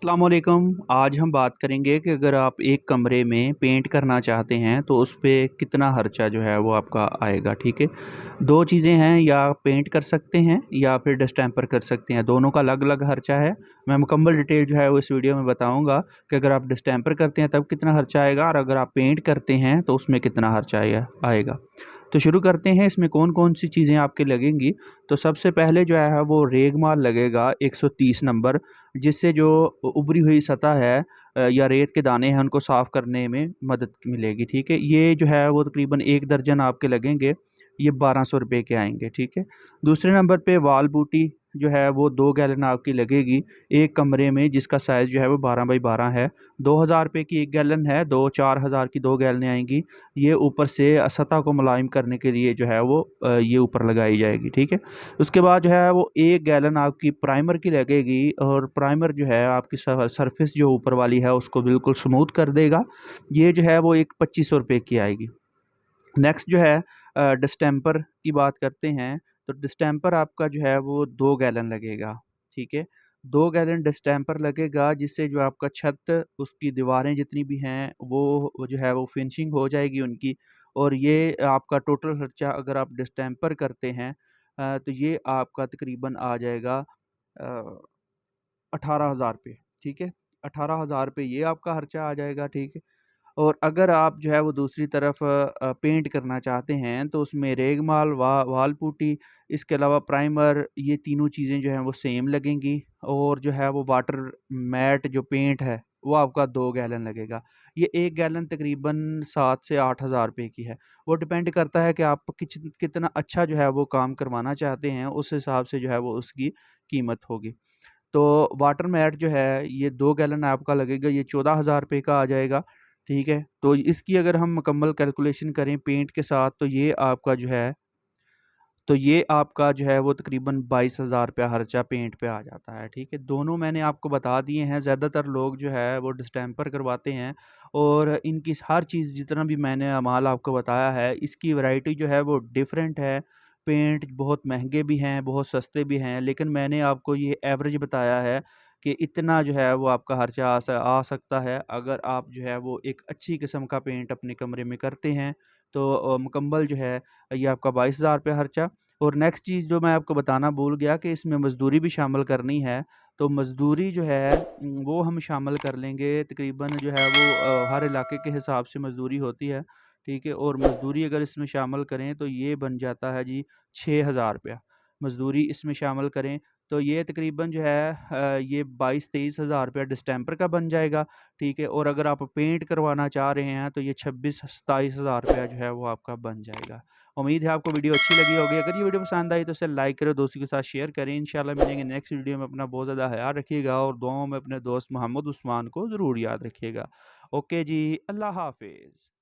अस्सलाम वालेकुम। आज हम बात करेंगे कि अगर आप एक कमरे में पेंट करना चाहते हैं तो उस पे कितना खर्चा जो है वो आपका आएगा। ठीक है, दो चीज़ें हैं, या पेंट कर सकते हैं या फिर डिस्टेंपर कर सकते हैं। दोनों का अलग अलग खर्चा है। मैं मुकम्मल डिटेल जो है वो इस वीडियो में बताऊंगा कि अगर आप डिस्टेंपर करते हैं तब कितना खर्चा आएगा और अगर आप पेंट करते हैं तो उसमें कितना खर्चा आएगा। तो शुरू करते हैं, इसमें कौन कौन सी चीज़ें आपके लगेंगी। तो सबसे पहले जो है वो रेगमाल लगेगा 130 नंबर, जिससे जो उभरी हुई सतह है या रेत के दाने हैं उनको साफ़ करने में मदद मिलेगी। ठीक है, ये जो है वो तकरीबन 1 दर्जन आपके लगेंगे। ये 1200 रुपये के आएंगे। ठीक है, दूसरे नंबर पे वाल बूटी जो है वो 2 गैलन आपकी लगेगी एक कमरे में, जिसका साइज़ जो है वो 12 बाई 12 है। 2000 रुपये की 1 गैलन है, 4,000 की 2 गैलनें आएंगी। ये ऊपर से सतह को मुलायम करने के लिए जो है वो ये ऊपर लगाई जाएगी। ठीक है, उसके बाद जो है वो 1 गैलन आपकी प्राइमर की लगेगी और प्राइमर जो है आपकी सरफेस जो ऊपर वाली है उसको बिल्कुल स्मूथ कर देगा। ये जो है वो एक 2500 रुपये की आएगी। नेक्स्ट जो है डिस्टेंपर की बात करते हैं। तो डिस्टेंपर आपका जो है वो 2 गैलन लगेगा। ठीक है, 2 गैलन डिस्टेंपर लगेगा, जिससे जो आपका छत, उसकी दीवारें जितनी भी हैं वो जो है वो फिनिशिंग हो जाएगी उनकी। और ये आपका टोटल खर्चा अगर आप डिस्टेंपर करते हैं तो ये आपका तकरीबन आ जाएगा 18,000 रुपये। ठीक है, 18,000 रुपये ये आपका खर्चा आ जाएगा। ठीक है, और अगर आप जो है वो दूसरी तरफ पेंट करना चाहते हैं तो उसमें रेगमाल, वाल पुट्टी, इसके अलावा प्राइमर, ये तीनों चीज़ें जो हैं वो सेम लगेंगी। और जो है वो वाटर मैट जो पेंट है वो आपका 2 गैलन लगेगा। ये 1 गैलन तकरीबन 7 से 8,000 रुपये की है। वो डिपेंड करता है कि आप कितना अच्छा जो है वो काम करवाना चाहते हैं, उस हिसाब से जो है वो उसकी कीमत होगी। तो वाटर मैट जो है ये 2 गैलन आपका लगेगा, ये 14,000 रुपये का आ जाएगा। ठीक है, तो इसकी अगर हम मुकम्मल कैलकुलेशन करें पेंट के साथ तो ये आपका जो है वो तकरीबन 22,000 रुपया खर्चा पेंट पे आ जाता है। ठीक है, दोनों मैंने आपको बता दिए हैं। ज़्यादातर लोग जो है वो डिस्टेंपर करवाते हैं और इनकी हर चीज़ जितना भी मैंने माल आपको बताया है, इसकी वैरायटी जो है वो डिफरेंट है। पेंट बहुत महंगे भी हैं, बहुत सस्ते भी हैं, लेकिन मैंने आपको ये एवरेज बताया है कि इतना जो है वो आपका खर्चा आ सकता है। अगर आप जो है वो एक अच्छी किस्म का पेंट अपने कमरे में करते हैं तो मुकम्मल जो है ये आपका 22,000 रुपया खर्चा। और नेक्स्ट चीज़ जो मैं आपको बताना भूल गया कि इसमें मज़दूरी भी शामिल करनी है। तो मज़दूरी जो है वो हम शामिल कर लेंगे। तकरीबन जो है वो हर इलाके के हिसाब से मज़दूरी होती है। ठीक है, और मज़दूरी अगर इसमें शामिल करें तो ये बन जाता है जी 6,000 रुपया। मज़दूरी इसमें शामिल करें तो ये तकरीबन जो है ये 22-23 हज़ार रुपया डिस्टेंपर का बन जाएगा। ठीक है, और अगर आप पेंट करवाना चाह रहे हैं तो ये 26-27 हज़ार रुपया जो है वो आपका बन जाएगा। उम्मीद है आपको वीडियो अच्छी लगी होगी। अगर ये वीडियो पसंद आई तो इसे लाइक करें, दोस्तों के साथ शेयर करें। इंशाल्लाह मिलेंगे नेक्स्ट वीडियो में। अपना बहुत ज़्यादा ख्याल रखिएगा और दुआओं में अपने दोस्त मोहम्मद उस्मान को ज़रूर याद रखिएगा। ओके जी, अल्लाह हाफ़िज़।